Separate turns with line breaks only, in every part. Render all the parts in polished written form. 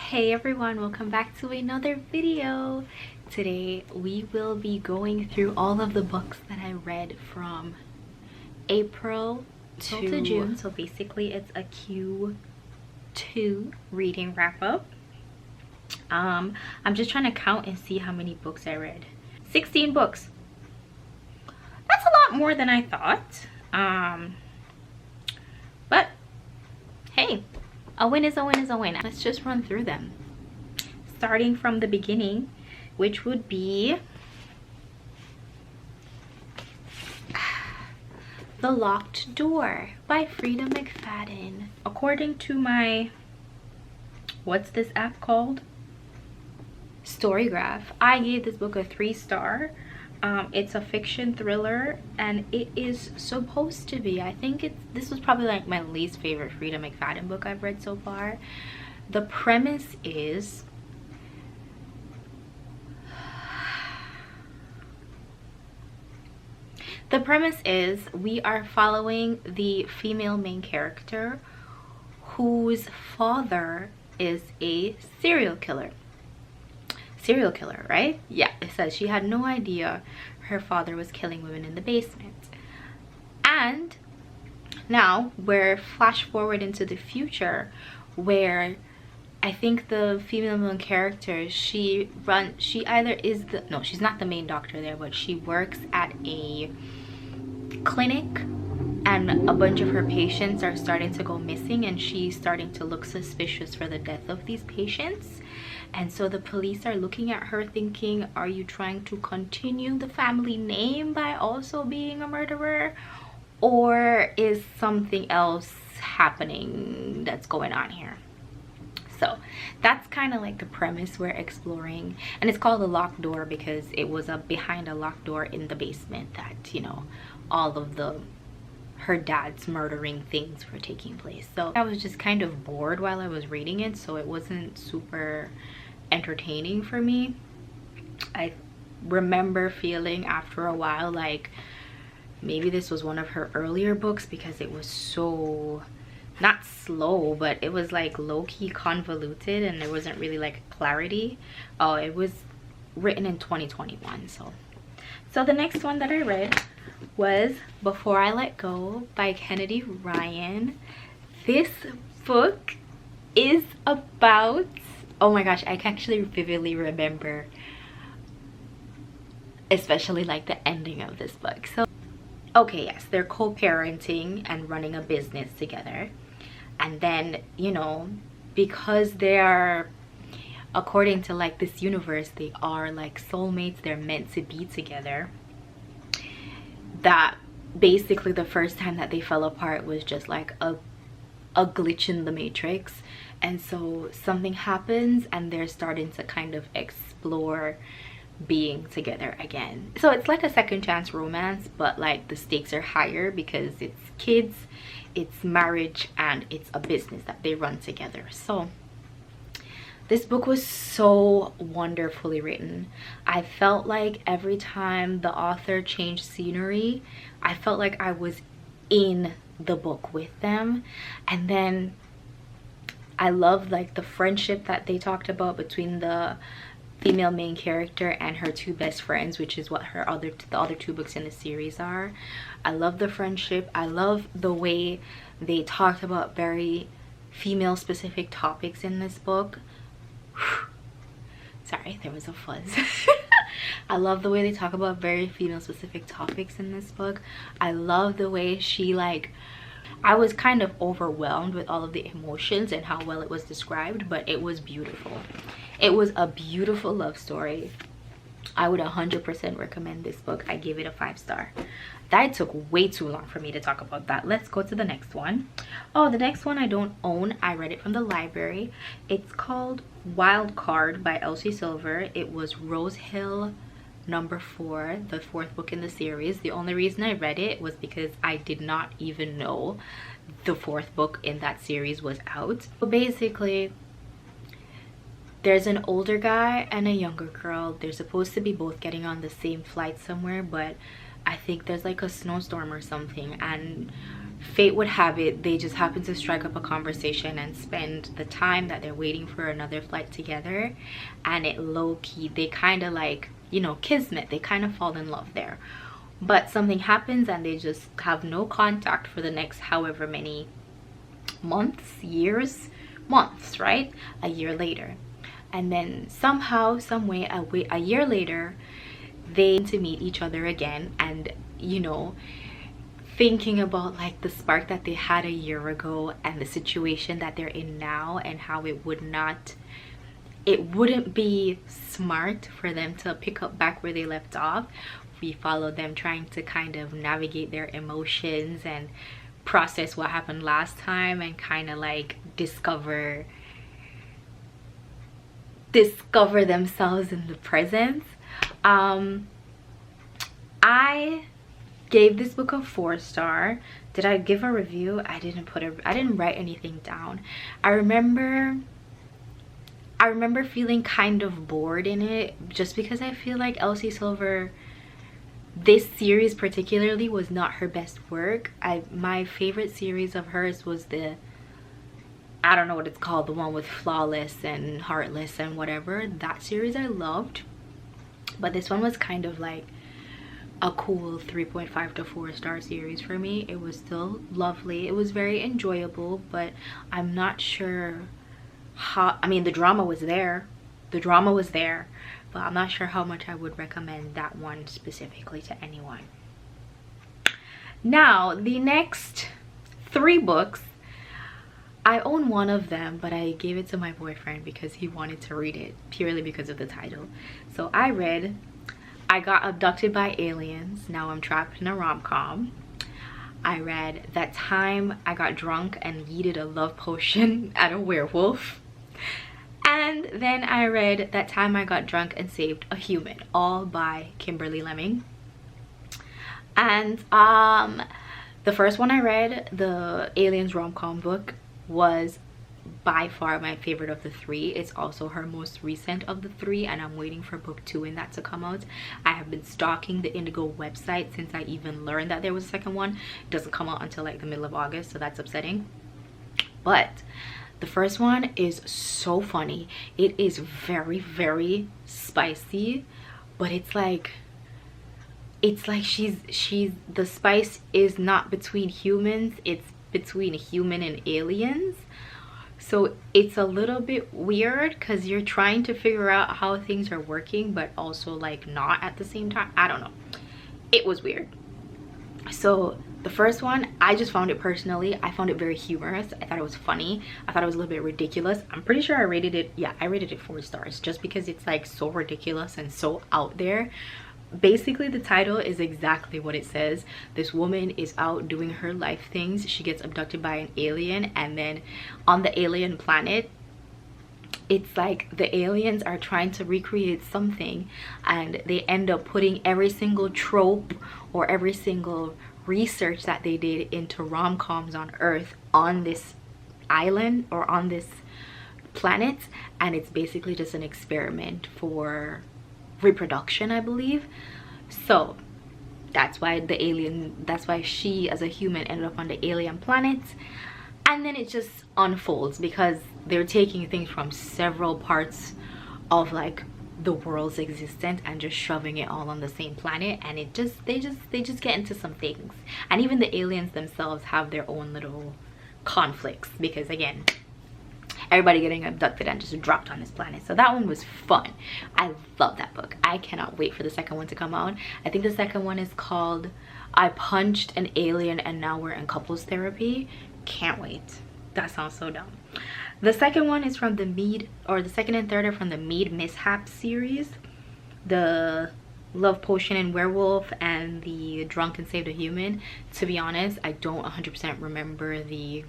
Hey everyone, welcome back to another video. Today we will be going through all of the books that I read from April to June. So basically it's a Q2 reading wrap up. I'm just trying to count and see how many books I read. 16 books. That's a lot more than I thought. But hey, a win is a win is a win. Let's just run through them. Starting from the beginning, which would be The Locked Door by Freida McFadden. According to my, what's this app called? Storygraph. I gave this book a 3-star. It's a fiction thriller and it is supposed to be, I think this was probably like my least favorite Freida McFadden book I've read so far. The premise is we are following the female main character whose father is a serial killer, right? Yeah, it says she had no idea her father was killing women in the basement. And now we're flash forward into the future where I think the female main character, she either is the, no, she's not the main doctor there, but she works at a clinic and a bunch of her patients are starting to go missing and she's starting to look suspicious for the death of these patients. And so the police are looking at her thinking, are you trying to continue the family name by also being a murderer? Or is something else happening that's going on here? So that's kind of like the premise we're exploring. And it's called The Locked Door because it was behind a locked door in the basement that, you know, all of her dad's murdering things were taking place. So I was just kind of bored while I was reading it, so it wasn't super entertaining for me. I remember feeling after a while like maybe this was one of her earlier books because it was so, not slow, but it was like low-key convoluted and there wasn't really like clarity. Oh, it was written in 2021. So the next one that I read was Before I Let Go by Kennedy Ryan. This book is about, oh my gosh, I can actually vividly remember especially like the ending of this book. So okay, yes, they're co-parenting and running a business together, and then, you know, because they are, according to like this universe, they are like soulmates, they're meant to be together, that basically the first time that they fell apart was just like a glitch in the matrix. And so something happens and they're starting to kind of explore being together again. So it's like a second chance romance, but like the stakes are higher because it's kids, it's marriage, and it's a business that they run together. So this book was so wonderfully written. I felt like every time the author changed scenery, I felt like I was in the book with them. And then I loved like the friendship that they talked about between the female main character and her two best friends, which is what the other two books in the series are. I love the friendship. I love the way they talked about very female specific topics in this book. Sorry, there was a fuzz. I love the way they talk about very female specific topics in this book. I love the way she, like, I was kind of overwhelmed with all of the emotions and how well it was described, but it was beautiful. It was a beautiful love story. I would 100% recommend this book. I gave it a 5-star. That took way too long for me to talk about that. Let's go to the next one. Oh, the next one I don't own. I read it from the library. It's called Wild Card by Elsie Silver. It was Rose Hill number 4, the 4th book in the series. The only reason I read it was because I did not even know the 4th book in that series was out. So basically, there's an older guy and a younger girl. They're supposed to be both getting on the same flight somewhere, but I think there's like a snowstorm or something, and fate would have it, they just happen to strike up a conversation and spend the time that they're waiting for another flight together. And it low-key, they kind of like, you know, kismet, they kind of fall in love there. But something happens and they just have no contact for the next however many months, years, months, right? A year later. And then somehow, some way, a year later, they to meet each other again. And, you know, thinking about like the spark that they had a year ago and the situation that they're in now, and how it wouldn't be smart for them to pick up back where they left off. We follow them trying to kind of navigate their emotions and process what happened last time, and kind of like discover themselves in the present. I gave this book a 4-star. Did I give a review? I didn't write anything down. I remember feeling kind of bored in it, just because I feel like Elsie Silver, this series particularly, was not her best work. My favorite series of hers was the, I don't know what it's called, the one with Flawless and Heartless and whatever. That series I loved, but this one was kind of like a cool 3.5 to 4-star series for me. It was still lovely, it was very enjoyable, but I'm not sure how, I mean, the drama was there, but I'm not sure how much I would recommend that one specifically to anyone. Now, the next 3 books, I own one of them, but I gave it to my boyfriend because he wanted to read it purely because of the title. So I read I Got Abducted by Aliens, Now I'm Trapped in a Rom-Com. I read That Time I Got Drunk and Yeeted a Love Potion at a Werewolf. And then I read That Time I Got Drunk and Saved a Human, all by Kimberly Lemming. And the first one I read, the Aliens rom-com book, was by far my favorite of the 3. It's also her most recent of the 3, and I'm waiting for book 2 in that to come out. I have been stalking the Indigo website since I even learned that there was a second one. It doesn't come out until like the middle of August, so that's upsetting. But the first one is so funny. It is very, very spicy, but it's like she's the spice is not between humans, it's between human and aliens. So it's a little bit weird because you're trying to figure out how things are working, but also like not at the same time. I don't know, it was weird. So the first one, I just found it personally, I found it very humorous. I thought it was funny, I thought it was a little bit ridiculous. I'm pretty sure I rated it, yeah, I rated it 4 stars, just because it's like so ridiculous and so out there. Basically, the title is exactly what it says. This woman is out doing her life things. She gets abducted by an alien, and then on the alien planet, it's like the aliens are trying to recreate something, and they end up putting every single trope or every single research that they did into rom-coms on Earth on this island or on this planet, and it's basically just an experiment for reproduction, I believe. So that's why she as a human ended up on the alien planet. And then it just unfolds because they're taking things from several parts of like the world's existence and just shoving it all on the same planet, and they just get into some things. And even the aliens themselves have their own little conflicts, because again, everybody getting abducted and just dropped on this planet. So that one was fun. I love that book. I cannot wait for the second one to come out. I think the second one is called I Punched an Alien and Now We're in Couples Therapy. Can't wait. That sounds so dumb. The second one is from the Mead, or the second and third are from the Mead Mishap series. The Love Potion and Werewolf and the Drunk and Saved a Human. To be honest, I don't 100% remember the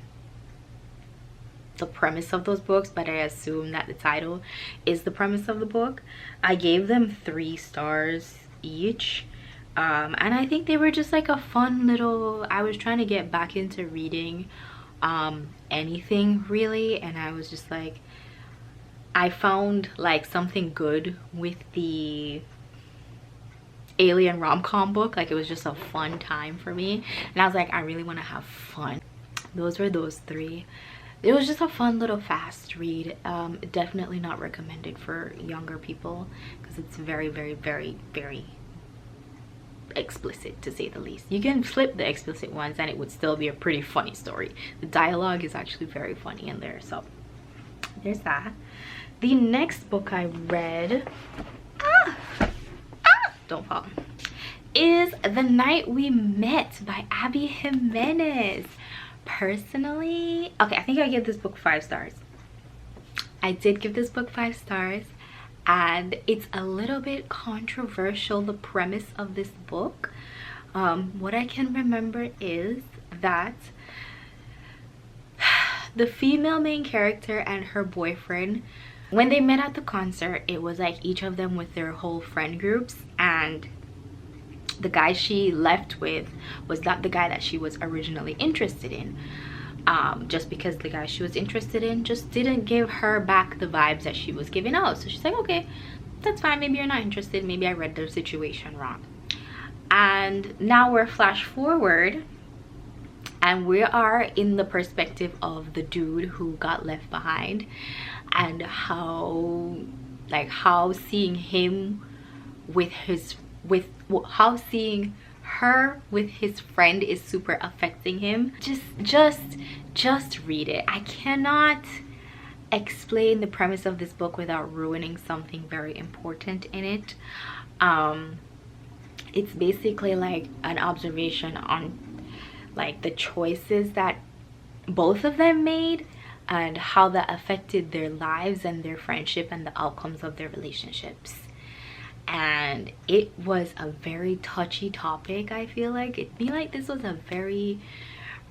premise of those books, but I assume that the title is the premise of the book. I gave them 3 stars each, and I think they were just like a fun little, I was trying to get back into reading anything really, and I was just like, I found like something good with the alien rom-com book. Like, it was just a fun time for me, and I was like, I really want to have fun. Those were those three. It was just a fun little fast read. Definitely not recommended for younger people because it's very, very, very, very explicit, to say the least. You can flip the explicit ones and it would still be a pretty funny story. The dialogue is actually very funny in there, so there's that. The next book I read, don't fall, is The Night We Met by Abby Jimenez. Personally, okay, I think I give this book 5 stars. I did give this book 5 stars, and it's a little bit controversial, the premise of this book. What I can remember is that the female main character and her boyfriend, when they met at the concert, it was like each of them with their whole friend groups, and the guy she left with was not the guy that she was originally interested in. Just because the guy she was interested in just didn't give her back the vibes that she was giving out. So she's like, okay, that's fine, maybe you're not interested, maybe I read the situation wrong. And now we're flash forward, and we are in the perspective of the dude who got left behind, and how seeing him with his how seeing her with his friend is super affecting him. Just read it. I cannot explain the premise of this book without ruining something very important in it. It's basically like an observation on like the choices that both of them made and how that affected their lives and their friendship and the outcomes of their relationships. And it was a very touchy topic. I feel like this was a very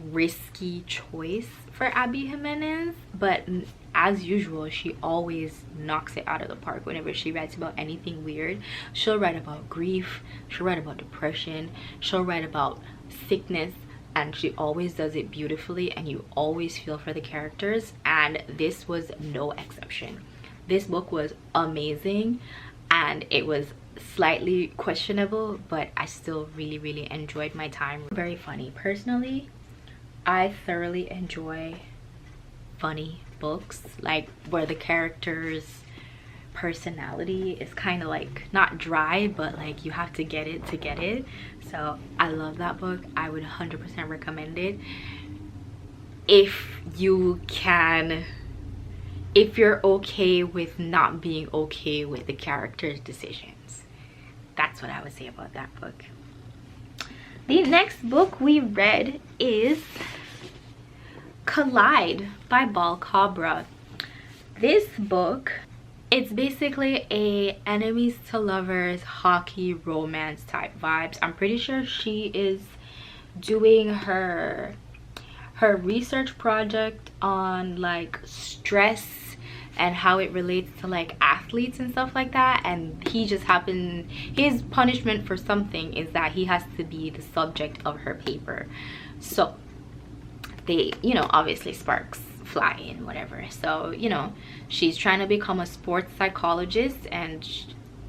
risky choice for Abby Jimenez, but as usual, she always knocks it out of the park whenever she writes about anything weird. She'll write about grief, she'll write about depression, she'll write about sickness, and she always does it beautifully, and you always feel for the characters, and this was no exception. This book was amazing, and it was slightly questionable, but I still really enjoyed my time. Very funny. Personally, I thoroughly enjoy funny books, like where the characters' personality is kind of like not dry, but like you have to get it to get it. So I love that book. I would 100% recommend it if you can, if you're okay with not being okay with the character's decisions. That's what I would say about that book. The next book we read is Collide by Bal Cabra. This book, it's basically a enemies to lovers hockey romance type vibes. I'm pretty sure she is doing her research project on like stress and how it relates to like athletes and stuff like that, and he just happened, his punishment for something is that he has to be the subject of her paper. So they, you know, obviously sparks fly and whatever. So, you know, she's trying to become a sports psychologist, and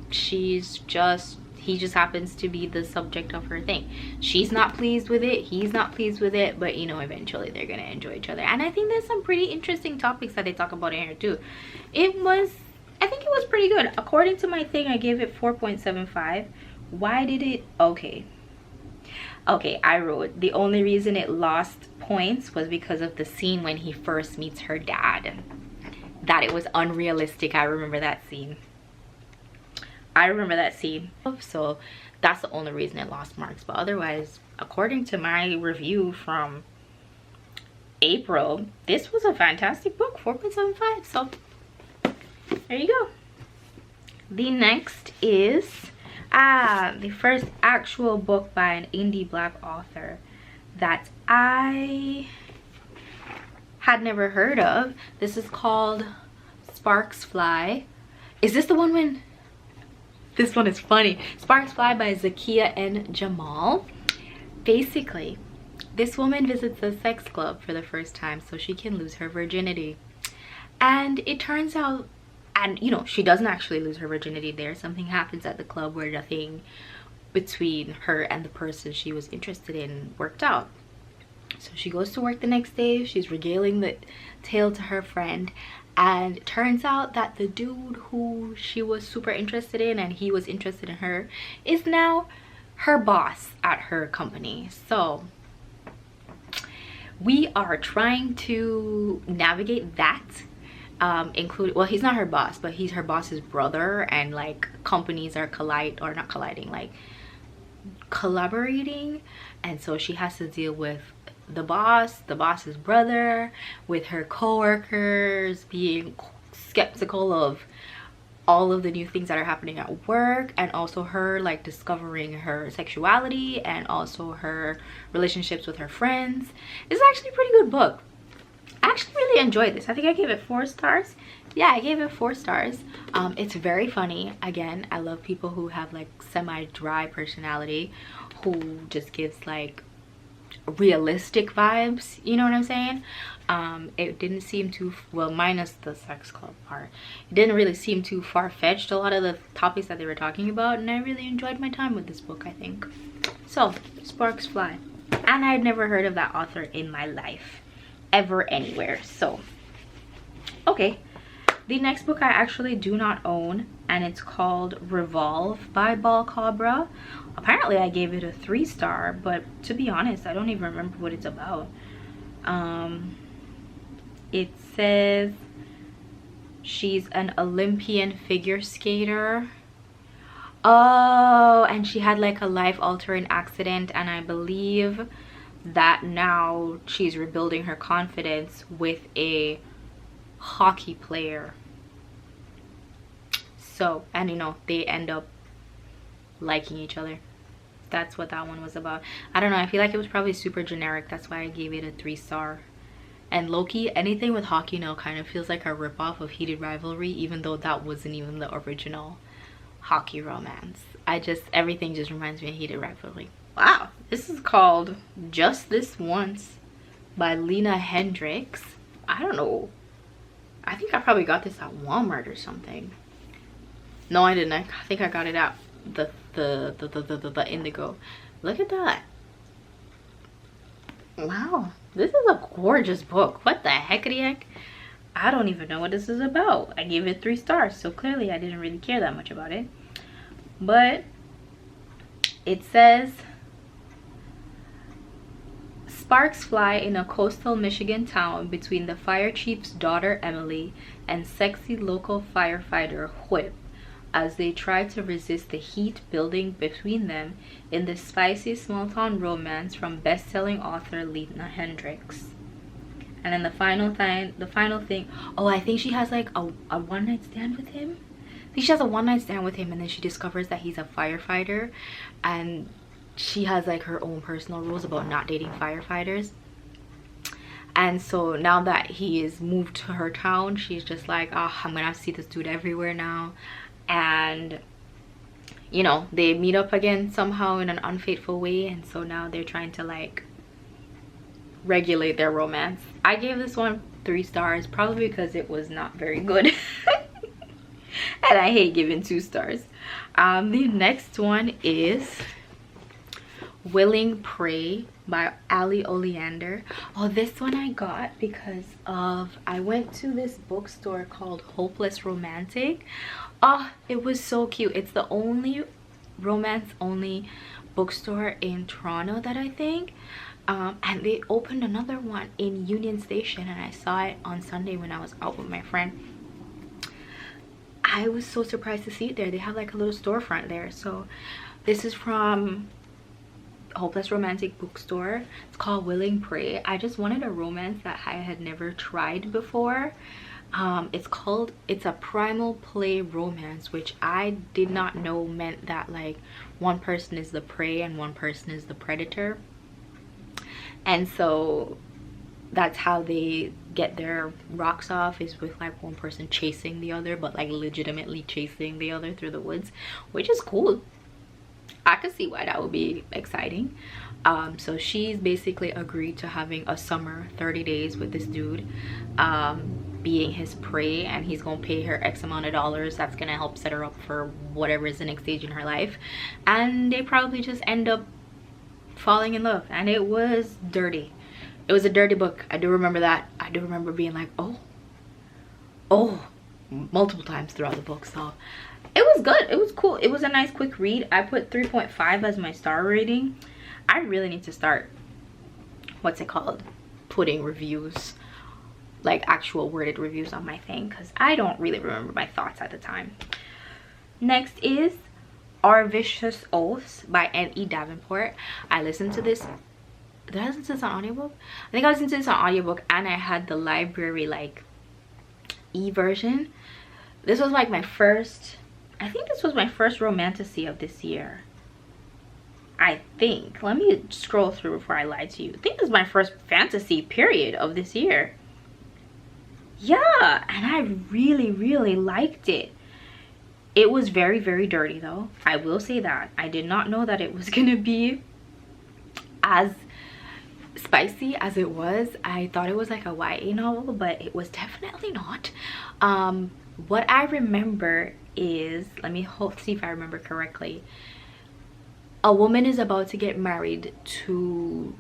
he just happens to be the subject of her thing. She's not pleased with it, he's not pleased with it, but you know, eventually they're gonna enjoy each other. And I think there's some pretty interesting topics that they talk about in here too. I think it was pretty good. According to my thing, I gave it 4.75. Why did it, okay, I wrote the only reason it lost points was because of the scene when he first meets her dad, that it was unrealistic. I remember that scene. So that's the only reason it lost marks. But otherwise, according to my review from April, this was a fantastic book. 4.75. So there you go. The next is the first actual book by an indie Black author that I had never heard of. This is called Sparks Fly. Is this the one when... This one is funny. Sparks Fly by Zakiya N. Jamal. Basically, this woman visits a sex club for the first time so she can lose her virginity. And it turns out, and you know, she doesn't actually lose her virginity there. Something happens at the club where nothing between her and the person she was interested in worked out. So she goes to work the next day, she's regaling the tale to her friend, and it turns out that the dude who she was super interested in and he was interested in her is now her boss at her company. So we are trying to navigate that, including, well, he's not her boss, but he's her boss's brother, and like companies are collaborating, and so she has to deal with the boss's brother, with her co-workers being skeptical of all of the new things that are happening at work, and also her like discovering her sexuality and also her relationships with her friends. It's actually a pretty good book. I actually really enjoyed this. I think I gave it 4 stars. Yeah, I gave it 4 stars. It's very funny. Again, I love people who have like semi-dry personality, who just gives like realistic vibes, you know what I'm saying? It didn't seem too, well, minus the sex club part, it didn't really seem too far-fetched, a lot of the topics that they were talking about, and I really enjoyed my time with this book, I think. So Sparks Fly, and I had never heard of that author in my life ever anywhere. So okay, the next book I actually do not own, and it's called Revolve by Ball Cabra. Apparently I gave it a 3-star, but to be honest, I don't even remember what it's about. It says she's an Olympian figure skater. Oh, and she had like a life-altering accident, and I believe that now she's rebuilding her confidence with a hockey player. So, and you know, they end up liking each other. That's what that one was about. I don't know, I feel like it was probably super generic. That's why I gave it a 3-star. And low-key, anything with hockey now kind of feels like a ripoff of Heated Rivalry, even though that wasn't even the original hockey romance. Everything just reminds me of Heated Rivalry. Wow, this is called Just This Once by Lena Hendricks. I don't know, I think I probably got this at Walmart or something. No, I didn't. I think I got it at the Indigo. Look at that. Wow, this is a gorgeous book. What the heck? I don't even know what this is about. I gave it 3 stars, so clearly I didn't really care that much about it. But it says, sparks fly in a coastal Michigan town between the fire chief's daughter Emily and sexy local firefighter Whip, as they try to resist the heat building between them in this spicy small-town romance from best-selling author Lena Hendricks. And then the final thing, oh, I think she has like a one-night stand with him. I think she has a one-night stand with him, and then she discovers that he's a firefighter, and she has like her own personal rules about not dating firefighters. And so now that he is moved to her town, she's just like, oh, I'm gonna have to see this dude everywhere now. And you know, they meet up again somehow in an unfaithful way, and so now they're trying to like regulate their romance. I gave this one 3 stars, probably because it was not very good. And I hate giving 2 stars. The next one is Willing Prey by Ali Oleander. Oh, this one I got because of, I went to this bookstore called Hopeless Romantic. Oh, it was so cute. It's the only romance only bookstore in Toronto that I think, and they opened another one in Union Station, and I saw it on Sunday when I was out with my friend. I was so surprised to see it there. They have like a little storefront there. So this is from Hopeless Romantic bookstore. It's called Willing Prey. I just wanted a romance that I had never tried before. It's a primal play romance, which I did not know meant that like one person is the prey and one person is the predator. And so that's how they get their rocks off, is with like one person chasing the other, but like legitimately chasing the other through the woods, which is cool. I could see why that would be exciting. So she's basically agreed to having a summer 30 days with this dude, being his prey, and he's gonna pay her X amount of dollars that's gonna help set her up for whatever is the next stage in her life. And they probably just end up falling in love, and it was dirty. It was a dirty book. I do remember that. I do remember being like, oh, multiple times throughout the book. So it was good. It was cool. It was a nice quick read. I put 3.5 as my star rating. I really need to start, what's it called, putting reviews, like actual worded reviews on my thing, because I don't really remember my thoughts at the time. Next is Our Vicious Oaths by N.E. Davenport. I listened to this. Did I listen to this on audiobook? I think I listened to this on audiobook, and I had the library like e-version. This was like my first, I think this was my first romantasy of this year. I think. Let me scroll through before I lie to you. I think this is my first fantasy period of this year. Yeah, and I really, really liked it. It was very, very dirty though. I will say that. I did not know that it was gonna be as spicy as it was. I thought it was like a YA novel, but it was definitely not. What I remember is, let me see if I remember correctly. A woman is about to get married to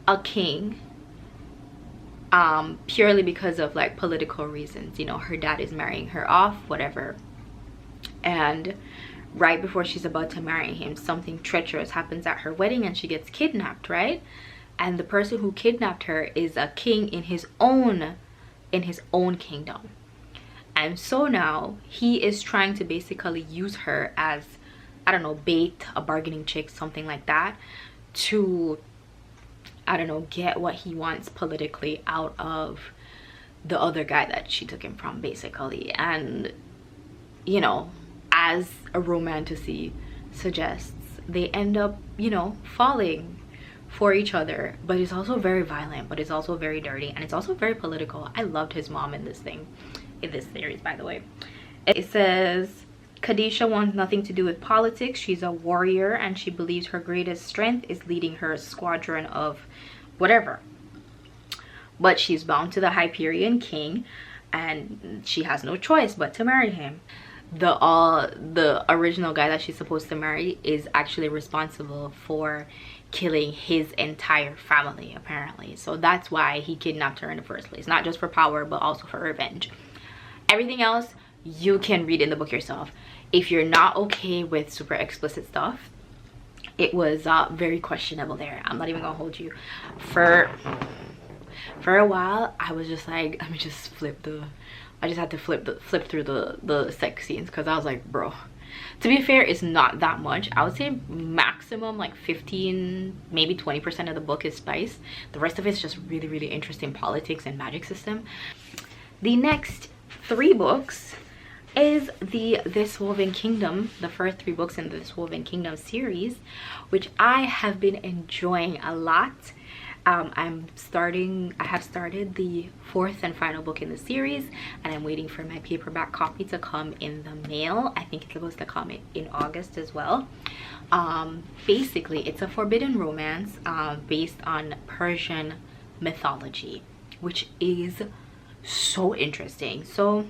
a king, purely because of like political reasons. You know, her dad is marrying her off, whatever. And right before she's about to marry him, something treacherous happens at her wedding and she gets kidnapped, right? And the person who kidnapped her is a king in his own kingdom. And so now he is trying to basically use her as, I don't know, bait, a bargaining chip, something like that, to, I don't know, get what he wants politically out of the other guy that she took him from, basically. And, you know, as a romantasy suggests, they end up, you know, falling for each other. But it's also very violent, but it's also very dirty, and it's also very political. I loved his mom in this series, by the way. It says, Khadisha wants nothing to do with politics. She's a warrior, and she believes her greatest strength is leading her squadron of whatever. But she's bound to the Hyperion king, and she has no choice but to marry him. The original guy that she's supposed to marry is actually responsible for killing his entire family, apparently. So that's why he kidnapped her in the first place. Not just for power, but also for revenge. Everything else you can read in the book yourself. If you're not okay with super explicit stuff, it was very questionable there. I'm not even gonna hold you. For a while, I was just like, let me just I just had to flip through the sex scenes, because I was like, bro. To be fair, it's not that much. I would say maximum like 15, maybe 20% of the book is spice. The rest of it's just really, really interesting politics and magic system. The next 3 books is the This Woven Kingdom, the first 3 books in the This Woven Kingdom series, which I have been enjoying a lot. I have started the 4th and final book in the series, and I'm waiting for my paperback copy to come in the mail. I think it's supposed to come in August as well. Basically, it's a forbidden romance based on Persian mythology, which is so interesting. So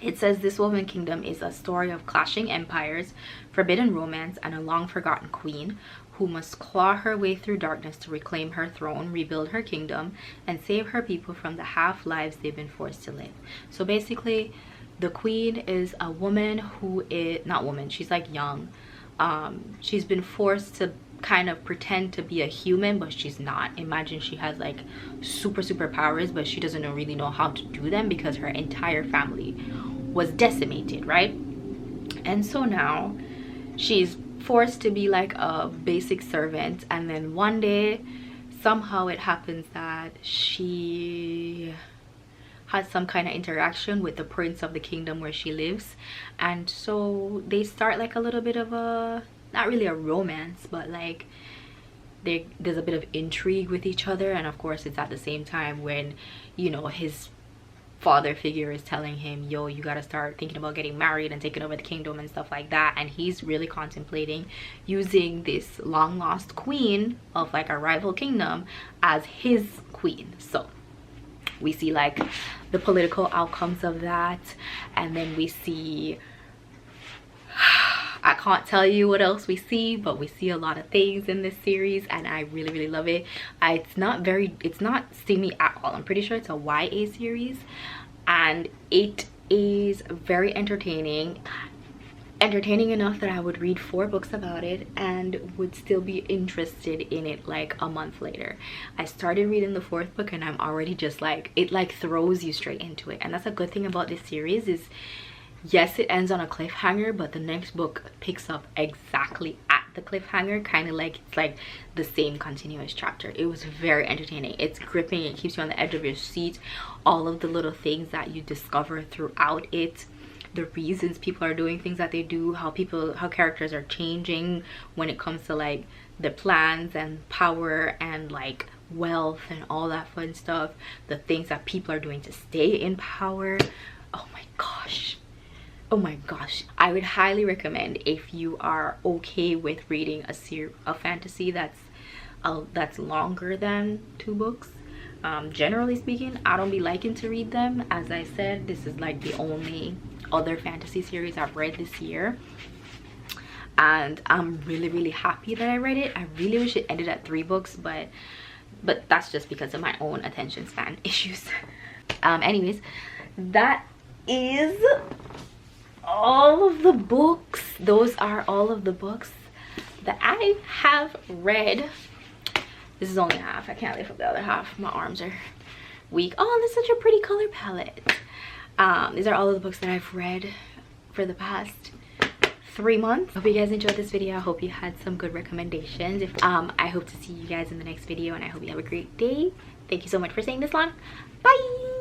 it says This Woven Kingdom is a story of clashing empires, forbidden romance, and a long forgotten queen who must claw her way through darkness to reclaim her throne, rebuild her kingdom, and save her people from the half lives they've been forced to live. So basically, the queen is a woman who is not woman, she's like young. She's been forced to kind of pretend to be a human, but she's not. Imagine she has like super powers, but she doesn't really know how to do them because her entire family was decimated, right? And so now she's forced to be like a basic servant, and then one day somehow it happens that she has some kind of interaction with the prince of the kingdom where she lives, and so they start like a little bit of a, not really a romance, but like there's a bit of intrigue with each other. And of course it's at the same time when, you know, his father figure is telling him, yo, you gotta start thinking about getting married and taking over the kingdom and stuff like that, and he's really contemplating using this long lost queen of like a rival kingdom as his queen. So We see like the political outcomes of that, and then we see, I can't tell you what else we see, but we see a lot of things in this series, and I really love it. It's not steamy at all. I'm pretty sure it's a YA series, and it is very entertaining enough that I would read 4 books about it and would still be interested in it like a month later. I started reading the 4th book and I'm already just like, it like throws you straight into it. And that's a good thing about this series is, yes, it ends on a cliffhanger, but the next book picks up exactly at the cliffhanger, kind of like it's like the same continuous chapter. It was very entertaining. It's gripping. It keeps you on the edge of your seat. All of the little things that you discover throughout it, the reasons people are doing things that they do, how characters are changing when it comes to like the plans and power and like wealth and all that fun stuff, the things that people are doing to stay in power. Oh my gosh, oh my gosh. I would highly recommend, if you are okay with reading a fantasy that's longer than 2 books. Generally speaking, I don't be liking to read them. As I said, this is like the only other fantasy series I've read this year, and I'm really happy that I read it. I really wish it ended at 3 books, but that's just because of my own attention span issues. Anyways, that is all of the books. Those are all of the books that I have read. This is only half. I can't lift up the other half. My arms are weak. Oh, this is such a pretty color palette. These are all of the books that I've read for the past 3 months. Hope you guys enjoyed this video. I hope you had some good recommendations. I hope to see you guys in the next video, and I hope you have a great day. Thank you so much for staying this long. Bye.